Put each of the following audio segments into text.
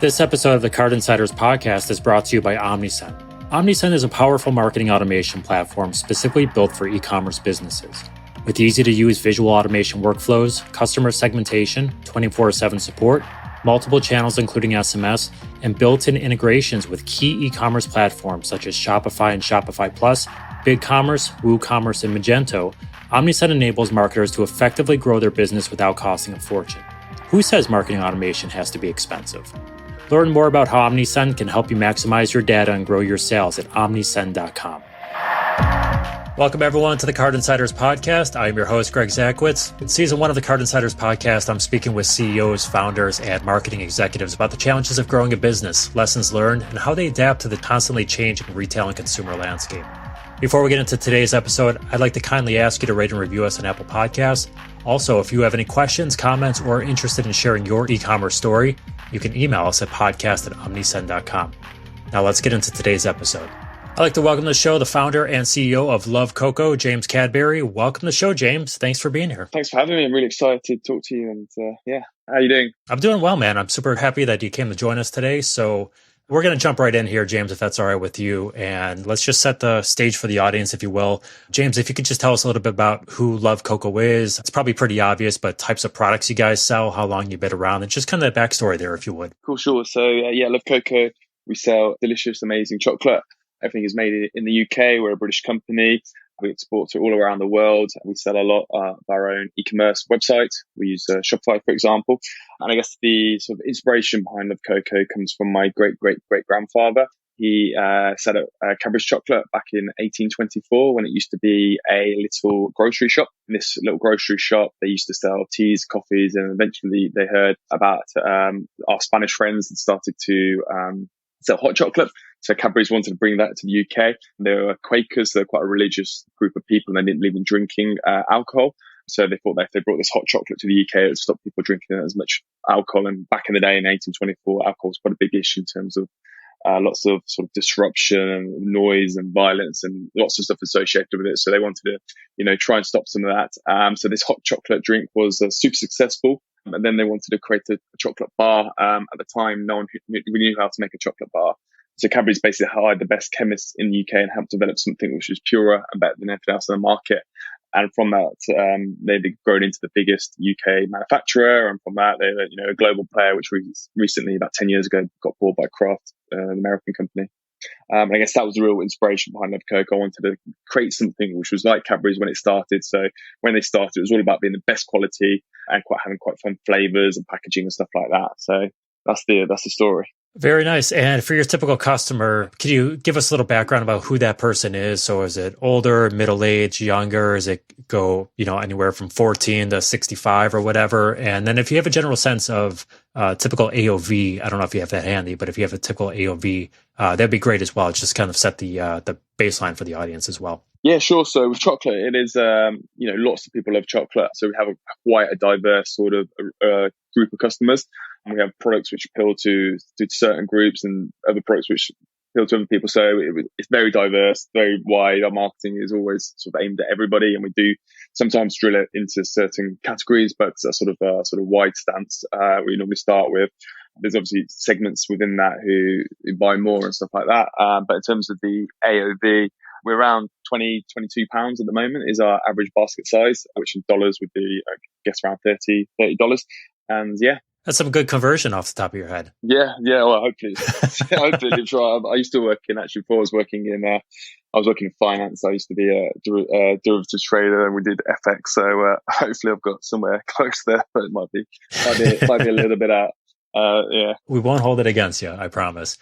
This episode of the Card Insiders podcast is brought to you by Omnisend. Omnisend is a powerful marketing automation platform specifically built for e-commerce businesses. With easy-to-use visual automation workflows, customer segmentation, 24/7 support, multiple channels including SMS, and built-in integrations with key e-commerce platforms such as Shopify and Shopify Plus, BigCommerce, WooCommerce, and Magento, Omnisend enables marketers to effectively grow their business without costing a fortune. Who says marketing automation has to be expensive? Learn more about how Omnisend can help you maximize your data and grow your sales at omnisend.com. Welcome, everyone, to the Card Insiders podcast. I am your host, Greg Zakowicz. In season 1 of the Card Insiders podcast, I'm speaking with CEOs, founders, and marketing executives about the challenges of growing a business, lessons learned, and how they adapt to the constantly changing retail and consumer landscape. Before we get into today's episode, I'd like to kindly ask you to rate and review us on Apple Podcasts. Also, if you have any questions, comments, or are interested in sharing your e-commerce story, you can email us at podcast@omnisend.com. Now let's get into today's episode. I'd like to welcome to the show the founder and CEO of Love.Coco, James.Cadbury. Welcome to the show, James. Thanks for being here. Thanks for having me. I'm really excited to talk to you. And how are you doing? I'm doing well, man. I'm super happy that you came to join us today. So we're going to jump right in here, James, if that's all right with you. And let's just set the stage for the audience, if you will. James, if you could just tell us a little bit about who Love.Coco is. It's probably pretty obvious, but types of products you guys sell, how long you've been around, and just kind of the backstory there, if you would. Cool, sure. So, Love.Coco, we sell delicious, amazing chocolate. Everything is made in the UK. We're a British company. We export to all around the world. We sell a lot of our own e-commerce website. We use Shopify, for example. And I guess the sort of inspiration behind Love.Coco comes from my great-great-great-grandfather. He set up Cadbury's chocolate back in 1824 when it used to be a little grocery shop. In this little grocery shop, they used to sell teas, coffees, and eventually they heard about our Spanish friends and started to sell hot chocolate. So Cadbury's wanted to bring that to the UK. They were Quakers. They're quite a religious group of people, and they didn't believe in drinking alcohol. So they thought that if they brought this hot chocolate to the UK, it would stop people drinking as much alcohol. And back in the day, in 1824, alcohol was quite a big issue in terms of lots of sort of disruption and noise and violence and lots of stuff associated with it. So they wanted to, try and stop some of that. So this hot chocolate drink was super successful. And then they wanted to create a chocolate bar. At the time, no one knew how to make a chocolate bar. So Cadbury's basically hired the best chemists in the UK and helped develop something which was purer and better than anything else in the market. And from that, they've grown into the biggest UK manufacturer. And from that, they're a global player, which recently, about 10 years ago, got bought by Kraft, an American company. I guess that was the real inspiration behind Love.Coco. I wanted to create something which was like Cadbury's when it started. So when they started, it was all about being the best quality and having quite fun flavors and packaging and stuff like that. So that's the story. Very nice. And for your typical customer, can you give us a little background about who that person is? So is it older, middle-aged, younger? Does it go, anywhere from 14 to 65 or whatever? And then if you have a general sense of typical AOV, I don't know if you have that handy, but if you have a typical AOV, that'd be great as well. Just kind of set the baseline for the audience as well. Yeah, sure. So with chocolate, it is, lots of people love chocolate. So we have quite a diverse sort of group of customers. And we have products which appeal to certain groups and other products which appeal to other people. So it's very diverse, very wide. Our marketing is always sort of aimed at everybody. And we do sometimes drill it into certain categories, but a sort of wide stance we normally start with. There's obviously segments within that who buy more and stuff like that. But in terms of the AOV, we're around £22 at the moment is our average basket size, which in dollars would be, I guess, around $30. And yeah. That's some good conversion off the top of your head. Yeah. Well, hopefully it's right. I used to work before I was working in finance. I used to be a derivatives trader, and we did FX. So hopefully I've got somewhere close there, but it might be a little bit out. Yeah. We won't hold it against you, I promise.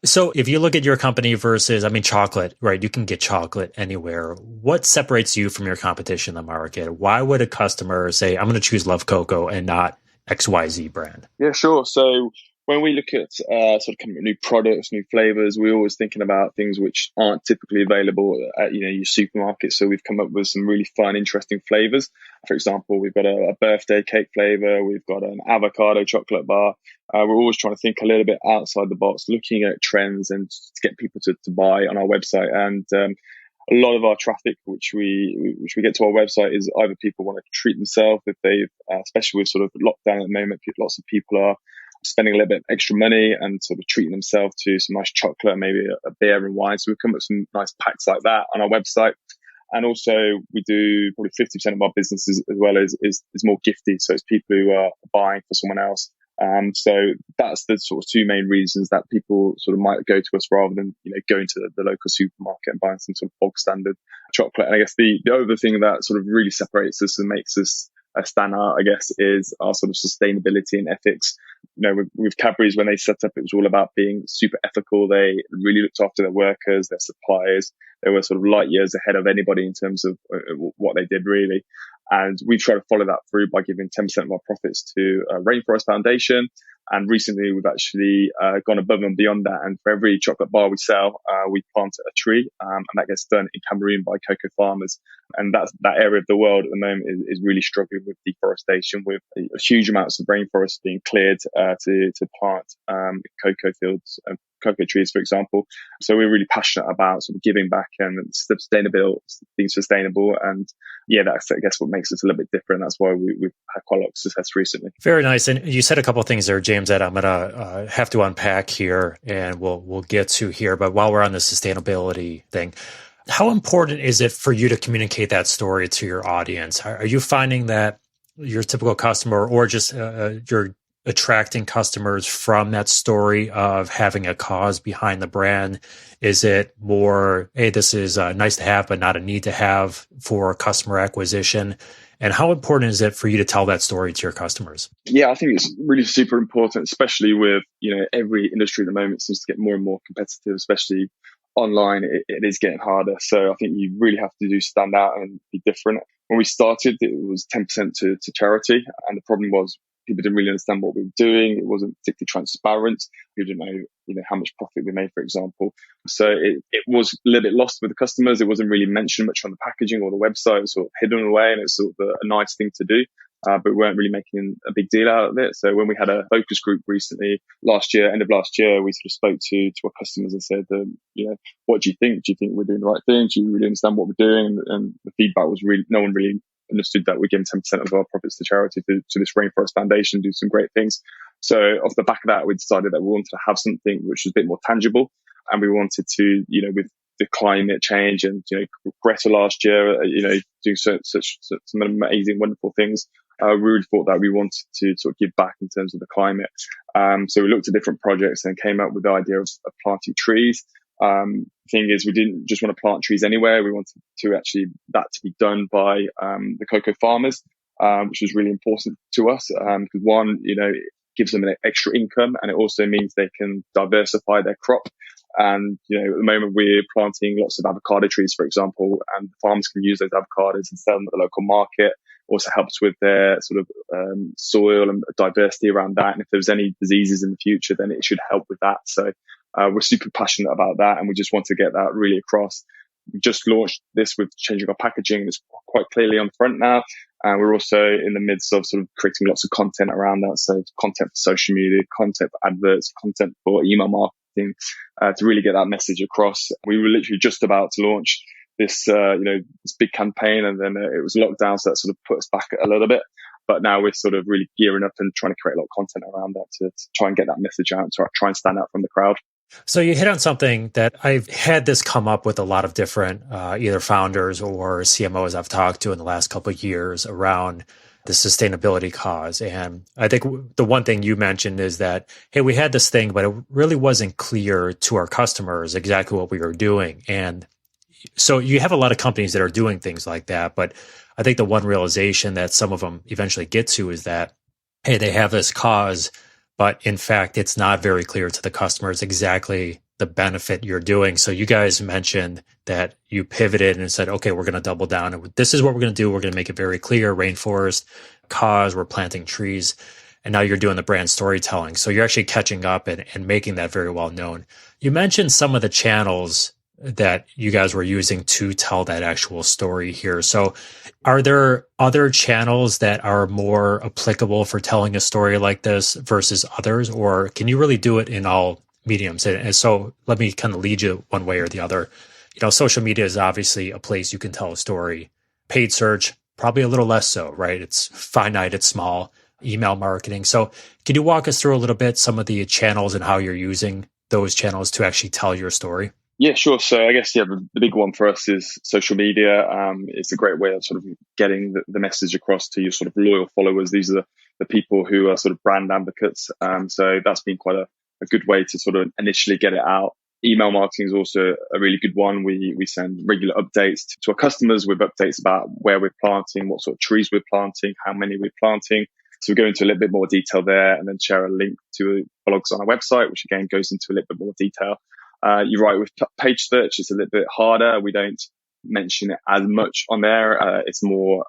So if you look at your company versus, chocolate, right? You can get chocolate anywhere. What separates you from your competition in the market? Why would a customer say, I'm going to choose Love.Coco and not XYZ brand? Yeah, sure. So when we look at sort of kind of new products, new flavors, we're always thinking about things which aren't typically available at your supermarket. So we've come up with some really fun, interesting flavors. For example, we've got a birthday cake flavor. We've got an avocado chocolate bar. We're always trying to think a little bit outside the box, looking at trends and to get people to buy on our website. And a lot of our traffic, which we get to our website, is either people want to treat themselves if they've, especially with sort of lockdown at the moment, lots of people are spending a little bit of extra money and sort of treating themselves to some nice chocolate, maybe a beer and wine. So we've come up with some nice packs like that on our website. And also we do probably 50% of our business as well is more gifty. So it's people who are buying for someone else. So that's the sort of two main reasons that people sort of might go to us rather than, going to the local supermarket and buying some sort of bog standard chocolate. And I guess the other thing that sort of really separates us and makes us stand out, I guess, is our sort of sustainability and ethics. With Cadbury's, when they set up, it was all about being super ethical. They really looked after their workers, their suppliers. They were sort of light years ahead of anybody in terms of what they did, really. And we try to follow that through by giving 10% of our profits to Rainforest Foundation. And recently we've actually gone above and beyond that. And for every chocolate bar we sell, we plant a tree. And that gets done in Cameroon by cocoa farmers. And that area of the world at the moment is really struggling with deforestation, with huge amounts of rainforest being cleared to plant cocoa fields, cocoa trees, for example. So we're really passionate about sort of giving back and being sustainable. And yeah, that's, I guess, what makes us a little bit different. That's why we've had quite a lot of success recently. Very nice. And you said a couple of things there, James, that I'm going to have to unpack here and we'll get to here. But while we're on the sustainability thing, how important is it for you to communicate that story to your audience? Are you finding that your typical customer or just you're attracting customers from that story of having a cause behind the brand? Is it more, hey, this is nice to have, but not a need to have for customer acquisition? And how important is it for you to tell that story to your customers? Yeah, I think it's really super important, especially with, every industry at the moment seems to get more and more competitive, especially online. It is getting harder. So I think you really have to stand out and be different. When we started, it was 10% to charity. And the problem was people didn't really understand what we were doing. It wasn't particularly transparent. We didn't know, how much profit we made, for example. So it was a little bit lost with the customers. It wasn't really mentioned much on the packaging or the website. It was sort of hidden away, and it's sort of a nice thing to do. But we weren't really making a big deal out of it. So when we had a focus group recently, end of last year, we sort of spoke to our customers and said, what do you think? Do you think we're doing the right thing? Do you really understand what we're doing? And the feedback was really, no one really understood that we're giving 10% of our profits to charity to this Rainforest Foundation, do some great things. So off the back of that, we decided that we wanted to have something which was a bit more tangible. And we wanted to, with the climate change and, Greta last year, doing such some amazing, wonderful things. We really thought that we wanted to sort of give back in terms of the climate. So we looked at different projects and came up with the idea of planting trees. Thing is, we didn't just want to plant trees anywhere. We wanted to actually that to be done by the cocoa farmers, which was really important to us. Because one, it gives them an extra income, and it also means they can diversify their crop. And at the moment we're planting lots of avocado trees, for example, and farmers can use those avocados and sell them at the local market. Also helps with their sort of soil and diversity around that. And if there's any diseases in the future, then it should help with that. So we're super passionate about that, and we just want to get that really across. We just launched this with changing our packaging. It's quite clearly on the front now. And we're also in the midst of sort of creating lots of content around that. So content for social media, content for adverts, content for email marketing, to really get that message across. We were literally just about to launch this, this big campaign, and then it was lockdown. So that sort of put us back a little bit. But now we're sort of really gearing up and trying to create a lot of content around that to try and get that message out, to try and stand out from the crowd. So you hit on something that I've had this come up with a lot of different either founders or CMOs I've talked to in the last couple of years around the sustainability cause. And I think the one thing you mentioned is that, hey, we had this thing, but it really wasn't clear to our customers exactly what we were doing. And so you have a lot of companies that are doing things like that. But I think the one realization that some of them eventually get to is that, hey, they have this cause, but in fact, it's not very clear to the customers exactly the benefit you're doing. So you guys mentioned that you pivoted and said, okay, we're going to double down. And this is what we're going to do. We're going to make it very clear. Rainforest cause, we're planting trees. And now you're doing the brand storytelling. So you're actually catching up and making that very well known. You mentioned some of the channels that you guys were using to tell that actual story here. So are there other channels that are more applicable for telling a story like this versus others, or can you really do it in all mediums? And so let me kind of lead you one way or the other. Social media is obviously a place you can tell a story. Paid search, probably a little less so, right? It's finite, it's small. email marketing. So can you walk us through a little bit some of the channels and how you're using those channels to actually tell your story? Yeah, sure. So I guess, the big one for us is social media. It's a great way of sort of getting the message across to your sort of loyal followers. These are the people who are sort of brand advocates. So that's been quite a good way to sort of initially get it out. Email marketing is also a really good one. We send regular updates to our customers with updates about where we're planting, what sort of trees we're planting, how many we're planting. So we go into a little bit more detail there, and then share a link to blogs on our website, which again goes into a little bit more detail. You're right, with page search, it's a little bit harder. We don't mention it as much on there. It's more,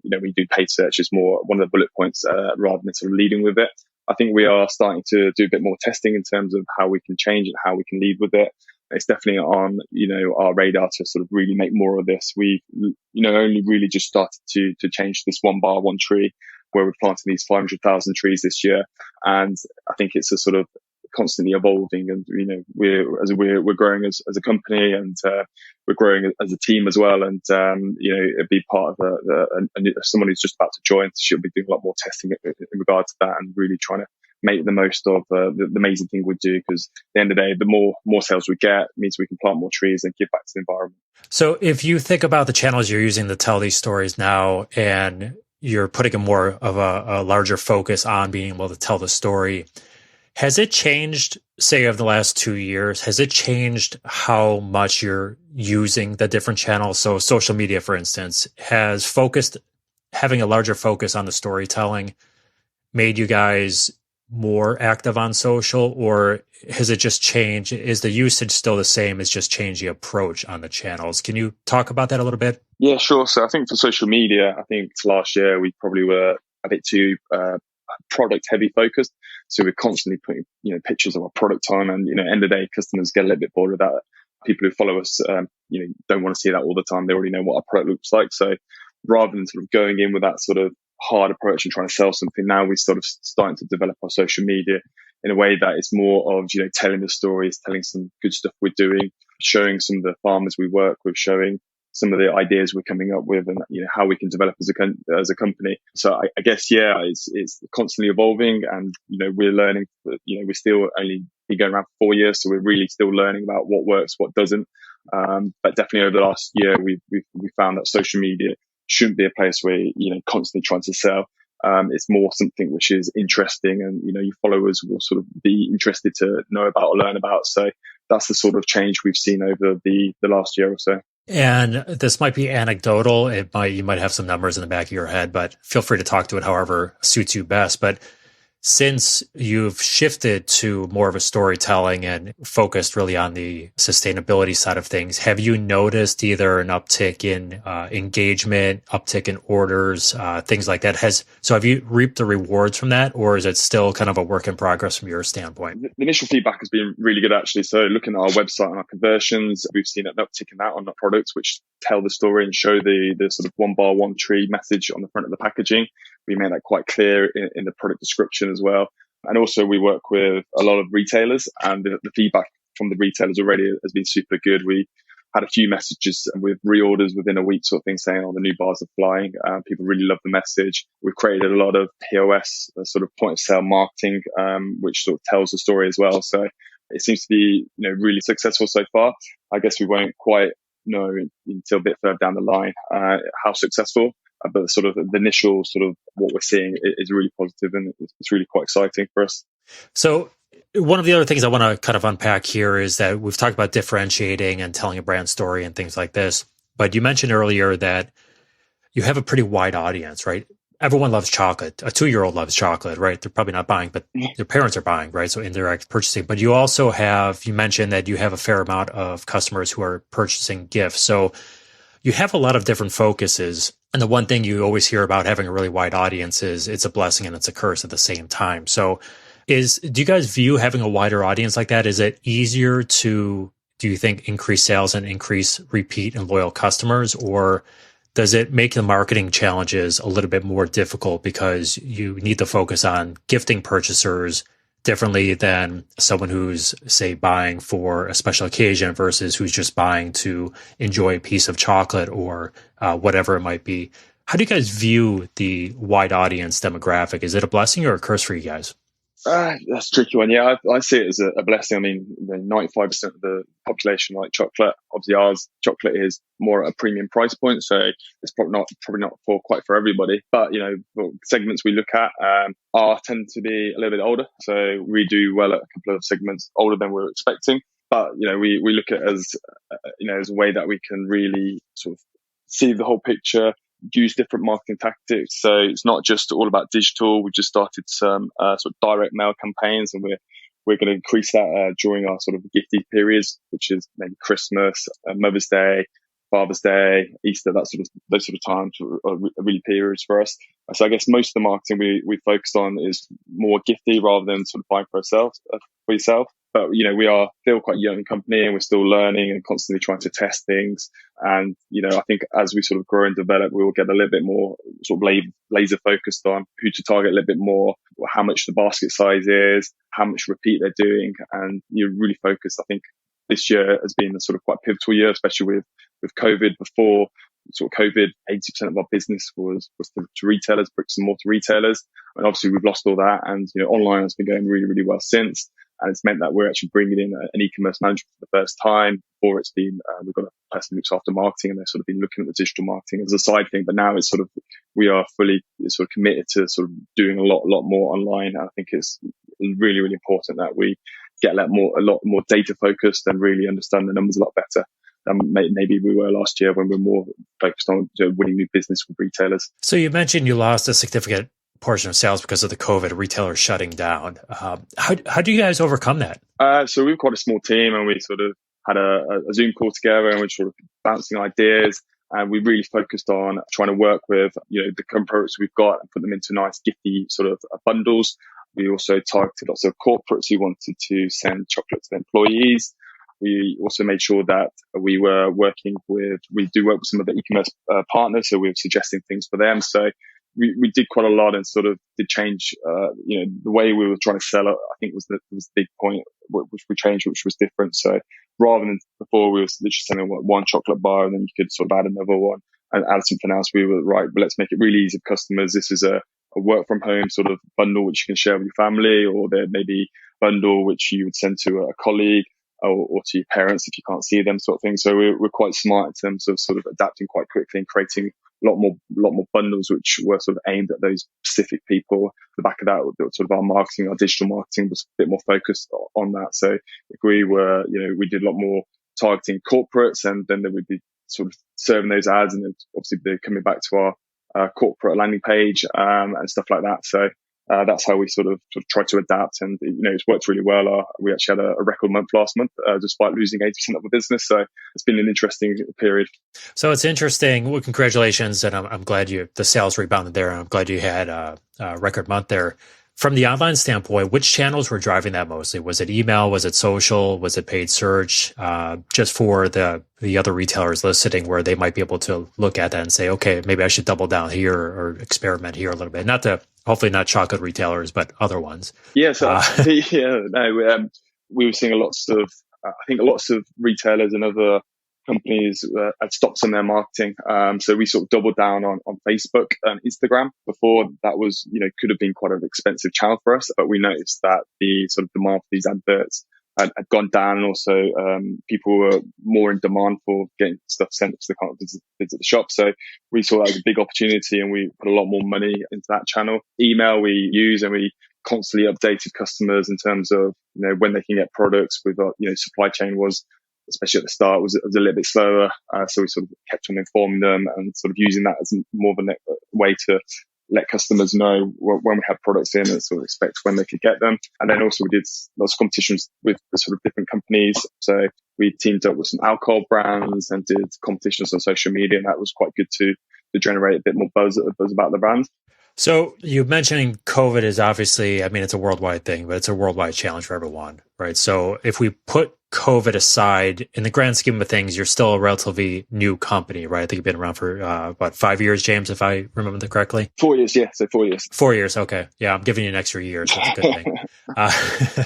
we do paid search is more one of the bullet points rather than sort of leading with it. I think we are starting to do a bit more testing in terms of how we can change and how we can lead with it. It's definitely on, our radar to sort of really make more of this. We, only really just started to change this one bar, one tree, where we're planting these 500,000 trees this year. And I think it's a sort of constantly evolving, and we're growing as a company, and we're growing as a team as well. And it'd be part of someone who's just about to join. She'll be doing a lot more testing in regard to that, and really trying to make the most of the amazing thing we do. Because at the end of the day, the more sales we get means we can plant more trees and give back to the environment. So if you think about the channels you're using to tell these stories now, and you're putting a more of a larger focus on being able to tell the story, has it changed, say, over the last 2 years? Has it changed how much you're using the different channels? So social media, for instance, having a larger focus on the storytelling made you guys more active on social, or has it just changed? Is the usage still the same? It's just changed the approach on the channels. Can you talk about that a little bit? Yeah, sure. So I think for social media, I think last year we probably were a bit too product heavy focused. So we're constantly putting, pictures of our product on, and, end of the day, customers get a little bit bored of that. People who follow us, don't want to see that all the time. They already know what our product looks like. So rather than sort of going in with that sort of hard approach and trying to sell something, now we're sort of starting to develop our social media in a way that is more of, telling the stories, telling some good stuff we're doing, showing some of the farmers we work with, showing some of the ideas we're coming up with, and how we can develop as a company. So I guess it's constantly evolving, and we're learning. We're still only been going around for 4 years, so we're really still learning about what works, what doesn't. But definitely over the last year, we found that social media shouldn't be a place where constantly trying to sell. It's more something which is interesting, and your followers will sort of be interested to know about or learn about. So that's the sort of change we've seen over the last year or so. And this might be anecdotal. You might have some numbers in the back of your head, but feel free to talk to it however suits you best. But since you've shifted to more of a storytelling and focused really on the sustainability side of things, have you noticed either an uptick in engagement, uptick in orders, things like that? So have you reaped the rewards from that, or is it still kind of a work in progress from your standpoint? The initial feedback has been really good, actually. So looking at our website and our conversions, we've seen an uptick in that on the products which tell the story and show the sort of one bar, one tree message on the front of the packaging. We made that quite clear in the product description as well. And also we work with a lot of retailers, and the feedback from the retailers already has been super good. We had a few messages with reorders within a week sort of thing saying, the new bars are flying. People really love the message. We've created a lot of POS, sort of point of sale marketing, which sort of tells the story as well. So it seems to be, really successful so far. I guess we won't quite know until a bit further down the line, how successful. But sort of the initial sort of what we're seeing is really positive, and it's really quite exciting for us. So one of the other things I want to kind of unpack here is that we've talked about differentiating and telling a brand story and things like this. But you mentioned earlier that you have a pretty wide audience, right? Everyone loves chocolate. A 2-year-old loves chocolate, right? They're probably not buying, but their parents are buying, right? So indirect purchasing. But you mentioned that you have a fair amount of customers who are purchasing gifts. So you have a lot of different focuses. And the one thing you always hear about having a really wide audience is it's a blessing and it's a curse at the same time. So do you guys view having a wider audience like that? Is it easier to, do you think, increase sales and increase repeat and loyal customers? Or does it make the marketing challenges a little bit more difficult because you need to focus on gifting purchasers differently than someone who's, say, buying for a special occasion versus who's just buying to enjoy a piece of chocolate or whatever it might be? How do you guys view the wide audience demographic? Is it a blessing or a curse for you guys? That's a tricky one. Yeah, I see it as a blessing. I mean, 95% of the population like chocolate. Obviously, ours chocolate is more at a premium price point, so it's probably not for quite for everybody. But the segments we look at are tend to be a little bit older, so we do well at a couple of segments older than we were expecting. But we look at it as a way that we can really sort of see the whole picture, use different marketing tactics. So it's not just all about digital. We just started some sort of direct mail campaigns, and we're going to increase that during our sort of gifting periods, which is maybe Christmas, Mother's Day, Father's Day, Easter. Those sort of times are really periods for us. So I guess most of the marketing we focused on is more gifty rather than sort of buying for yourself. But we are still quite a young company, and we're still learning and constantly trying to test things. And I think as we sort of grow and develop, we will get a little bit more sort of laser focused on who to target a little bit more, how much the basket size is, how much repeat they're doing, and you're really focused. I think this year has been a sort of quite pivotal year, especially with COVID. Before sort of COVID, 80% of our business was to retailers, bricks and mortar retailers, and obviously we've lost all that. And online has been going really, really well since. And it's meant that we're actually bringing in an e-commerce manager for the first time. Before it's been, we've got a person who looks after marketing, and they've sort of been looking at the digital marketing as a side thing. But now it's sort of, we are fully sort of committed to sort of doing a lot more online. And I think it's really, really important that we get a lot more data focused and really understand the numbers a lot better than maybe we were last year, when we were more focused on winning new business with retailers. So you mentioned you lost a significant portion of sales because of the COVID, retailers shutting down. How do you guys overcome that? So we've quite a small team, and we sort of had a Zoom call together, and we're sort of bouncing ideas. And we really focused on trying to work with the current products we've got and put them into nice gifty sort of bundles. We also targeted lots of corporates who wanted to send chocolate to their employees. We also made sure that we do work with some of the e-commerce partners, so we were suggesting things for them. So we did quite a lot, and sort of did change, the way we were trying to sell it. I think was the big point, which we changed, which was different. So rather than before, we were literally selling one chocolate bar, and then you could sort of add another one and add something else. We were right, but let's make it really easy for customers. This is a work from home sort of bundle, which you can share with your family, or there may be bundle which you would send to a colleague or to your parents if you can't see them, sort of thing. So we're quite smart in terms of sort of adapting quite quickly and creating a lot more bundles which were sort of aimed at those specific people. The back of that, sort of our marketing, our digital marketing was a bit more focused on that. So if we were, we did a lot more targeting corporates, and then there would be sort of serving those ads, and then obviously they're coming back to our corporate landing page and stuff like that. So that's how we sort of try to adapt, and it's worked really well. We actually had a record month last month, despite losing 80% of the business. So it's been an interesting period. So it's interesting. Well, congratulations, and I'm glad the sales rebounded there, and I'm glad you had a record month there. From the online standpoint, which channels were driving that mostly? Was it email? Was it social? Was it paid search? Just for the other retailers listening, where they might be able to look at that and say, okay, maybe I should double down here or experiment here a little bit. Hopefully not chocolate retailers, but other ones. Yeah, so we were seeing lots of retailers and other companies had stopped some of their marketing. So we sort of doubled down on Facebook and Instagram. Before, that was, could have been quite an expensive channel for us, but we noticed that the sort of demand for these adverts had gone down, and also people were more in demand for getting stuff sent because they can't visit the shop. So we saw that as a big opportunity, and we put a lot more money into that channel. Email we use, and we constantly updated customers in terms of when they can get products. With supply chain was, especially at the start, was a little bit slower, so we sort of kept on informing them and sort of using that as more of a way to let customers know when we have products in and sort of expect when they could get them. And then also we did lots of competitions with the sort of different companies. So we teamed up with some alcohol brands and did competitions on social media, and that was quite good to generate a bit more buzz about the brand. So you mentioning COVID is obviously, it's a worldwide thing, but it's a worldwide challenge for everyone, right? So if we put COVID aside, in the grand scheme of things, you're still a relatively new company, right? I think you've been around for, 5 years, James, if I remember that correctly? 4 years, yeah. So 4 years. 4 years, okay. Yeah, I'm giving you an extra year, so that's a good thing.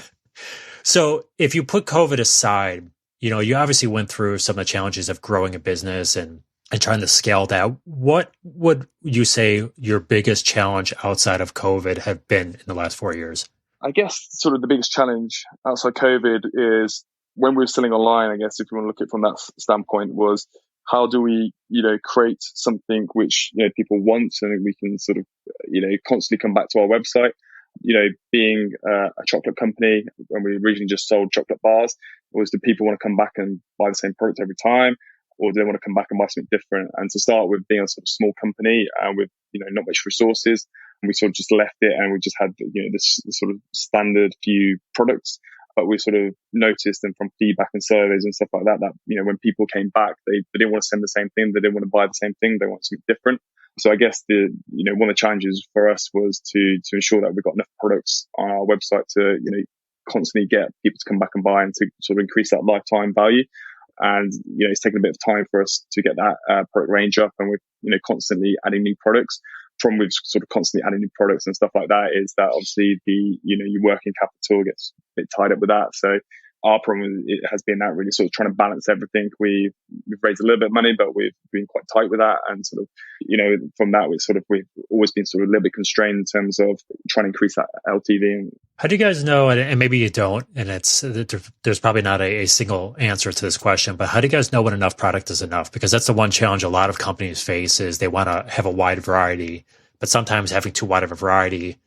So if you put COVID aside, you obviously went through some of the challenges of growing a business and and trying to scale that. What would you say your biggest challenge outside of COVID have been in the last 4 years? I guess sort of the biggest challenge outside COVID is when we were selling online, I guess if you want to look at it from that standpoint, was how do we, create something which, people want and we can sort of, constantly come back to our website. Being a chocolate company, when we originally just sold chocolate bars, was do people want to come back and buy the same product every time? Or do they want to come back and buy something different? And to start with being a sort of small company with, not much resources, and we sort of just left it and we just had, this sort of standard few products. But we sort of noticed, and from feedback and surveys and stuff like that, that, when people came back, they didn't want to send the same thing. They didn't want to buy the same thing. They want something different. So I guess one of the challenges for us was to ensure that we've got enough products on our website to, constantly get people to come back and buy and to sort of increase that lifetime value. And, it's taken a bit of time for us to get that product range up, and we're, constantly adding new products. From we've sort of constantly adding new products and stuff like that is that obviously your working capital gets a bit tied up with that. So our problem it has been that really sort of trying to balance everything. We've raised a little bit of money, but we've been quite tight with that. And sort of, from that, we've always been sort of a little bit constrained in terms of trying to increase that LTV. How do you guys know, and maybe you don't, and there's probably not a single answer to this question, but how do you guys know when enough product is enough? Because that's the one challenge a lot of companies face is they want to have a wide variety, but sometimes having too wide of a variety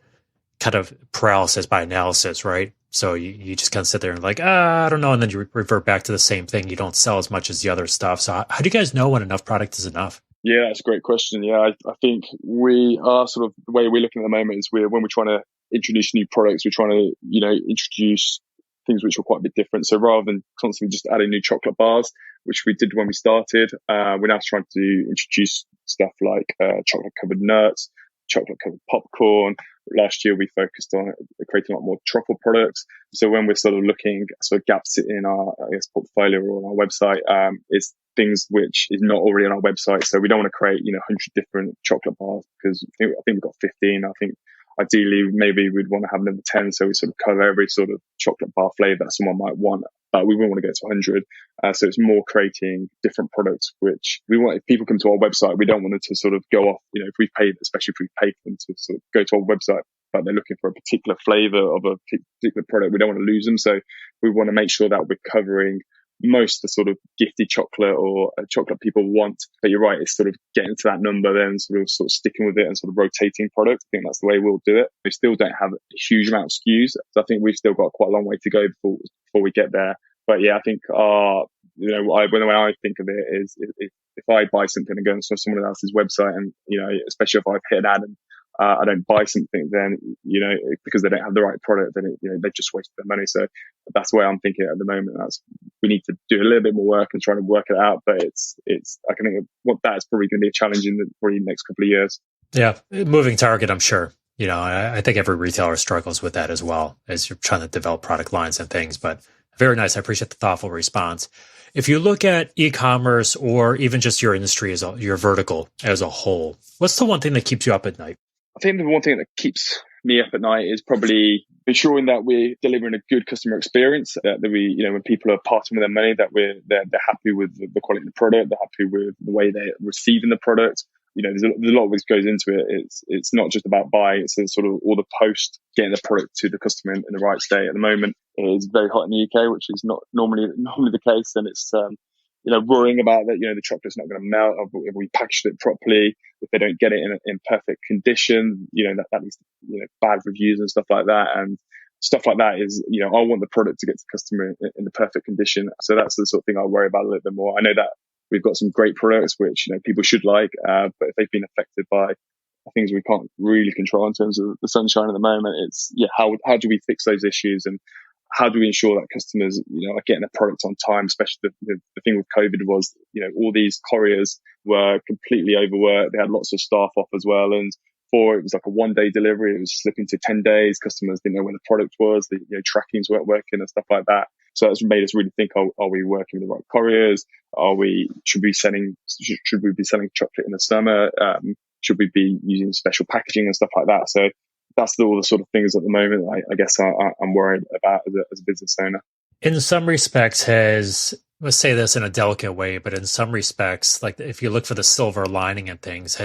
kind of paralysis by analysis, right? So you just kind of sit there and like, I don't know. And then you revert back to the same thing. You don't sell as much as the other stuff. So how do you guys know when enough product is enough? Yeah, that's a great question. Yeah, I think we are sort of the way we're looking at the moment is when we're trying to introduce new products, we're trying to, introduce things which are quite a bit different. So rather than constantly just adding new chocolate bars, which we did when we started, we're now trying to introduce stuff like chocolate covered nuts, chocolate covered popcorn. Last year, we focused on creating a lot more truffle products. So when we're sort of looking at sort of gaps in our portfolio or on our website, is things which is not already on our website. So we don't want to create, 100 different chocolate bars because I think we've got 15. I think ideally maybe we'd want to have another 10. So we sort of cover every sort of chocolate bar flavor that someone might want. But we wouldn't want to get to 100. So it's more creating different products, which we want. If people come to our website, we don't want them to sort of go off, if we've paid, especially if we've paid them to sort of go to our website, but they're looking for a particular flavor of a particular product. We don't want to lose them. So we want to make sure that we're covering most of the sort of gifted chocolate or chocolate people want. But you're right, it's sort of getting to that number, then sort of sticking with it and sort of rotating products. I think that's the way we'll do it. We still don't have a huge amount of SKUs. So I think we've still got quite a long way to go before we get there. But yeah, I think when I think of it is if I buy something and go on someone else's website and, especially if I've hit an ad and I don't buy something, then, because they don't have the right product, then, they've just wasted their money. So that's the way I'm thinking at the moment. We need to do a little bit more work and try to work it out. But I can think what that's probably going to be a challenge in probably the next couple of years. Yeah. Moving target, I'm sure. I think every retailer struggles with that as well as you're trying to develop product lines and things, but very nice. I appreciate the thoughtful response. If you look at e-commerce or even just your industry your vertical as a whole, what's the one thing that keeps you up at night? I think the one thing that keeps me up at night is probably ensuring that we're delivering a good customer experience, that we, when people are parting with their money, that they're happy with the quality of the product, they're happy with the way they're receiving the product. There's a lot which goes into it. It's not just about buying, it's sort of all the post getting the product to the customer in the right state. At the moment, it's very hot in the UK, which is not normally the case. And it's, worrying about that, the chocolate's not going to melt if we packaged it properly, if they don't get it in perfect condition, that leads to, bad reviews and stuff like that. And stuff like that is, I want the product to get to the customer in the perfect condition. So that's the sort of thing I worry about a little bit more. I know that we've got some great products which people should like, but if they've been affected by things we can't really control in terms of the sunshine at the moment, it's how do we fix those issues, and how do we ensure that customers are getting the product on time? Especially the thing with COVID was all these couriers were completely overworked. They had lots of staff off as well, and before it was like a 1-day delivery, it was slipping to 10 days. Customers didn't know where the product was. The trackings weren't working and stuff like that. So that's made us really think: are we working with the right couriers? Should we be selling chocolate in the summer? Should we be using special packaging and stuff like that? So that's all the sort of things at the moment I guess I'm worried about as a business owner. In some respects, has Let's say this in a delicate way, but in some respects, like if you look for the silver lining in things,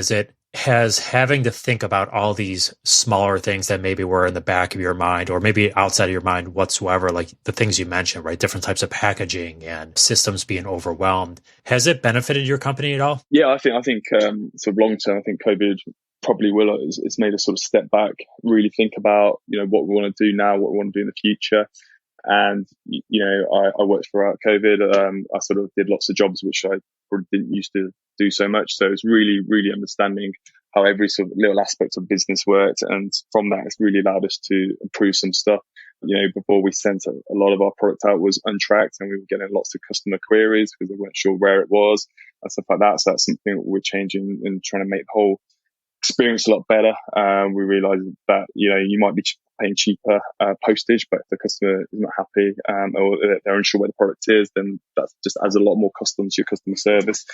has having to think about all these smaller things that maybe were in the back of your mind or maybe outside of your mind whatsoever, like the things you mentioned, right? Different types of packaging and systems being overwhelmed. Has it benefited your company at all? Yeah, I think sort of long term, I think COVID probably will. It's made us sort of step back, really think about what we want to do now, what we want to do in the future. And I worked throughout COVID. I sort of did lots of jobs which I probably didn't used to do so much. So it's really, really understanding how every sort of little aspect of business worked, and from that, it's really allowed us to improve some stuff. Before we sent a lot of our product out was untracked, and we were getting lots of customer queries because they weren't sure where it was and stuff like that. So that's something we're changing and trying to make the whole experience a lot better. We realised that you might be paying cheaper postage, but if the customer is not happy or they're unsure where the product is, then that just adds a lot more cost onto your customer service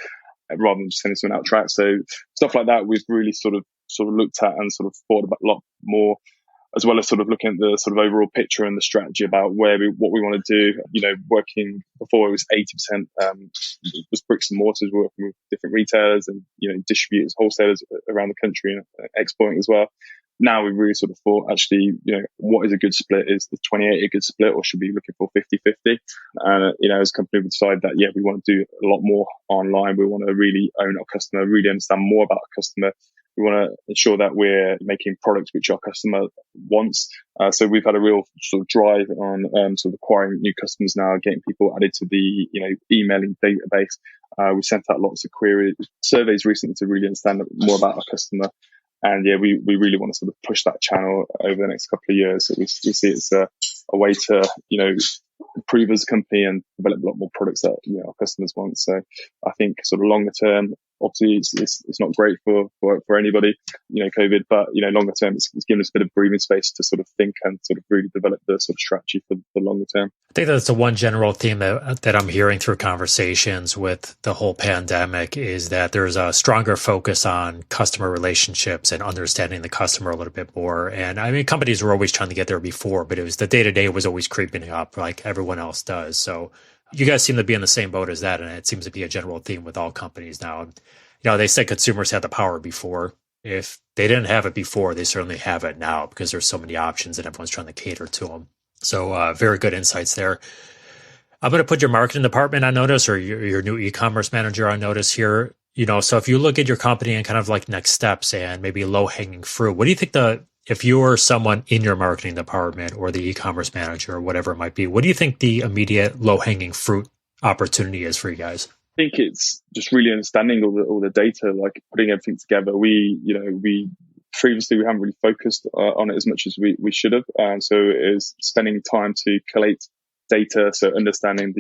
rather than just sending someone out track. So stuff like that we've really sort of looked at and sort of thought about a lot more, as well as sort of looking at the sort of overall picture and the strategy about what we want to do. Working before it was 80% was bricks and mortars, working with different retailers and distributors, wholesalers around the country and exporting as well. Now we've really sort of thought, actually, what is a good split? Is the 28 a good split, or should we be looking for 50-50? And, as a company, we decided that, we want to do a lot more online. We want to really own our customer, really understand more about our customer. We want to ensure that we're making products which our customer wants. So we've had a real sort of drive on sort of acquiring new customers now, getting people added to the emailing database. We sent out lots of query surveys recently to really understand more about our customer. And we really want to sort of push that channel over the next couple of years. So we see it's a way to, improve as a company and develop a lot more products that our customers want. So I think sort of longer term, obviously it's not great for anybody, COVID, but longer term it's given us a bit of breathing space to sort of think and sort of really develop the sort of strategy for the longer term. I think that's the one general theme that I'm hearing through conversations with the whole pandemic is that there's a stronger focus on customer relationships and understanding the customer a little bit more. And I mean, companies were always trying to get there before, but it was the day-to-day was always creeping up like everyone else does. So you guys seem to be in the same boat as that. And it seems to be a general theme with all companies now. They said consumers had the power before. If they didn't have it before, they certainly have it now because there's so many options and everyone's trying to cater to them. So very good insights there. I'm going to put your marketing department on notice, or your new e-commerce manager on notice here. So if you look at your company and kind of like next steps and maybe low-hanging fruit, what do you think if you're someone in your marketing department or the e-commerce manager or whatever it might be, what do you think the immediate low-hanging fruit opportunity is for you guys? I think it's just really understanding all the data, like putting everything together. We previously we haven't really focused on it as much as we should have, and so it is spending time to collate data, so understanding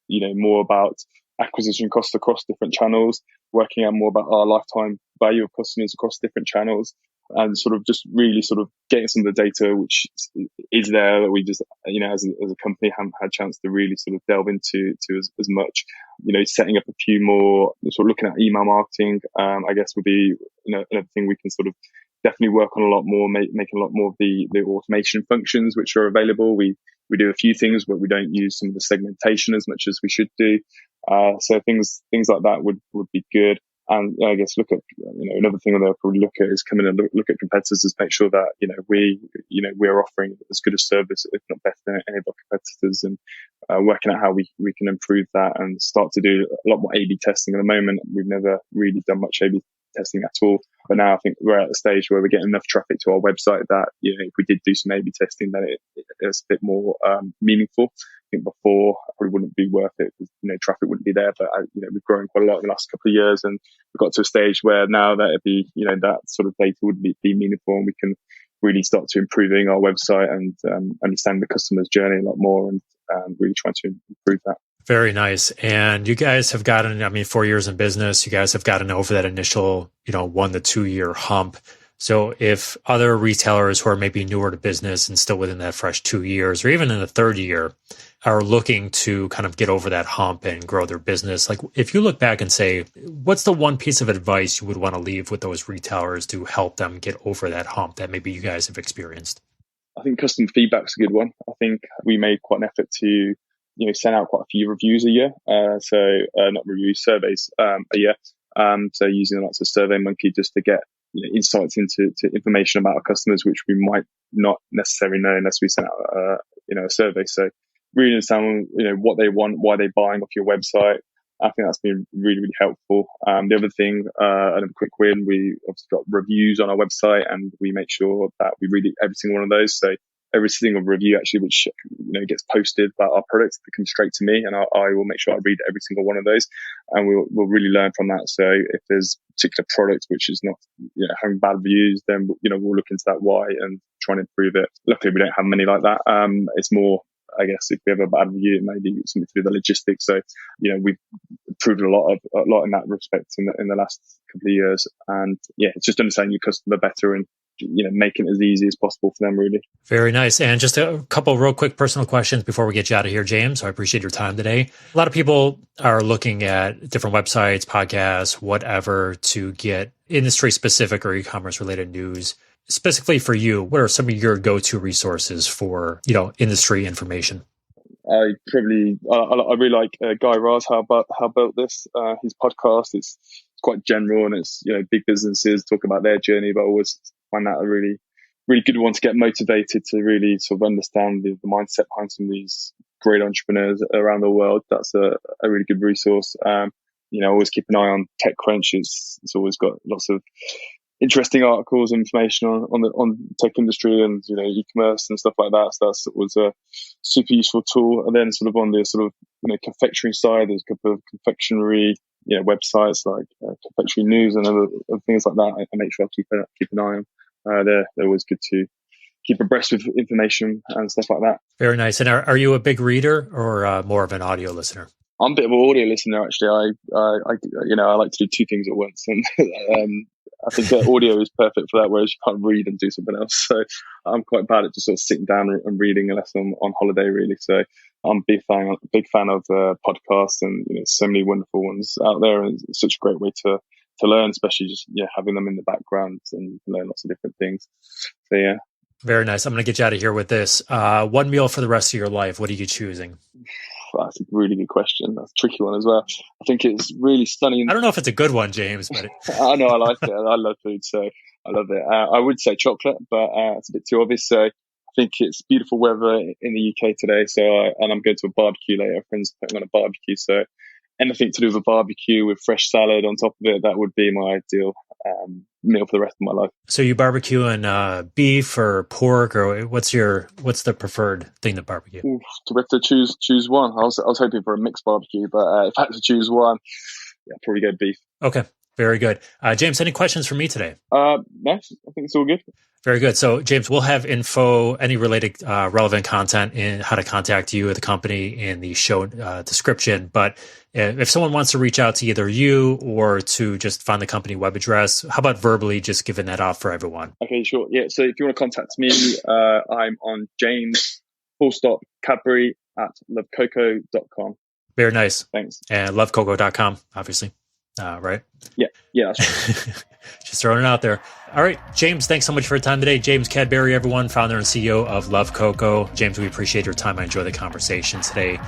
more about acquisition costs across different channels, working out more about our lifetime value of customers across different channels, and sort of just really sort of getting some of the data which is there that we just as a company haven't had a chance to really sort of delve into as much. Setting up a few more, sort of looking at email marketing, I guess would be another thing we can sort of definitely work on a lot more, making a lot more of the automation functions which are available. We do a few things, but we don't use some of the segmentation as much as we should do. So things like that would be good. And I guess look at another thing that I'll probably look at is come in and look at competitors, make sure that we're offering as good a service, if not better than any of our competitors, and working out how we can improve that and start to do a lot more A/B testing. At the moment, we've never really done much A/B testing at all, but now I think we're at the stage where we're getting enough traffic to our website that if we did do some A/B testing, then it's a bit more meaningful. I think before it probably wouldn't be worth it because traffic wouldn't be there, but we've grown quite a lot in the last couple of years, and we've got to a stage where now that it'd be that sort of data would be meaningful, and we can really start to improving our website and understand the customer's journey a lot more, and really trying to improve that. Very nice. And you guys have gotten, 4 years in business, you guys have gotten over that initial 1 to 2 year hump. So if other retailers who are maybe newer to business and still within that fresh 2 years, or even in the third year, are looking to kind of get over that hump and grow their business, like if you look back and say, what's the one piece of advice you would want to leave with those retailers to help them get over that hump that maybe you guys have experienced? I think customer feedback's a good one. I think we made quite an effort to send out quite a few reviews a year. Not reviews, surveys a year. So using lots of SurveyMonkey just to get insights into information about our customers, which we might not necessarily know unless we send out a survey. So really understand what they want, why they're buying off your website. I think that's been really, really helpful. The other thing, another quick win, we obviously got reviews on our website, and we make sure that we read every single one of those. So every single review actually, which gets posted about our products, that comes straight to me, and I will make sure I read every single one of those, and we'll really learn from that. So if there's a particular product which is not having bad reviews, then we'll look into that why and try and improve it. Luckily, we don't have many like that. It's more, I guess, if we have a bad review, it may be something to do with the logistics. So, we've improved a lot in that respect in the last couple of years. And it's just understanding your customer better and making it as easy as possible for them, really. Very nice. And just a couple real quick personal questions before we get you out of here, James. I appreciate your time today. A lot of people are looking at different websites, podcasts, whatever, to get industry specific or e-commerce related news. Specifically for you, what are some of your go-to resources for, industry information? I really like Guy Raz, How Built This. His podcast is quite general, and it's big businesses talk about their journey, but I always find that a really, really good one to get motivated to really sort of understand the mindset behind some of these great entrepreneurs around the world. That's a really good resource. Always keep an eye on TechCrunch. It's always got lots of interesting articles and information on the tech industry and e-commerce and stuff like that. So that's always a super useful tool. And then sort of on the confectionery side, there's a couple of confectionery websites like Confectionery News and other things like that. I make sure I keep an eye on. They're always good to keep abreast with information and stuff like that. Very nice. And are you a big reader or more of an audio listener? I'm a bit of an audio listener, actually. I like to do two things at once, and I think that audio is perfect for that, whereas you can't read and do something else. So I'm quite bad at just sort of sitting down and reading unless I'm on holiday, really. So I'm a big fan of podcasts, and so many wonderful ones out there, and it's such a great way to learn, especially just having them in the background, and you can learn lots of different things. So yeah. Very nice. I'm going to get you out of here with this. One meal for the rest of your life. What are you choosing? That's a really good question. That's a tricky one as well. I think it's really stunning. I don't know if it's a good one, James, but I know I like it. I love food, so I love it. I would say chocolate, but it's a bit too obvious. So I think it's beautiful weather in the UK today. So and I'm going to a barbecue later. Friends putting on a barbecue. So anything to do with a barbecue with fresh salad on top of it, that would be my ideal meal for the rest of my life. So you barbecuing beef or pork, or what's the preferred thing to barbecue? Oof, do we have to choose one? I was hoping for a mixed barbecue, but if I had to choose one, I'd probably go beef. Okay, very good. James, any questions for me today? No, I think it's all good. Very good. So, James, we'll have info, any related relevant content in how to contact you or the company in the show description. But if someone wants to reach out to either you or to just find the company web address, how about verbally just giving that out for everyone? Okay, sure. Yeah. So if you want to contact me, I'm on James.Cadbury at LoveCoco.com. Very nice. Thanks. And LoveCoco.com, obviously. Right? Yeah, that's right. Just throwing it out there. All right, James, thanks so much for your time today. James.Cadbury, everyone, founder and CEO of Love Coco. James, we appreciate your time. I enjoyed the conversation today.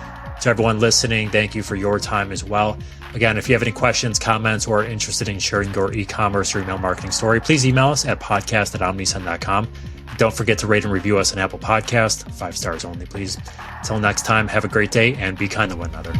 To everyone listening, thank you for your time as well. Again, if you have any questions, comments, or are interested in sharing your e-commerce or email marketing story, please email us at podcast@omnisend.com. Don't forget to rate and review us on Apple Podcasts. 5 stars only, please. Until next time, have a great day and be kind to one another.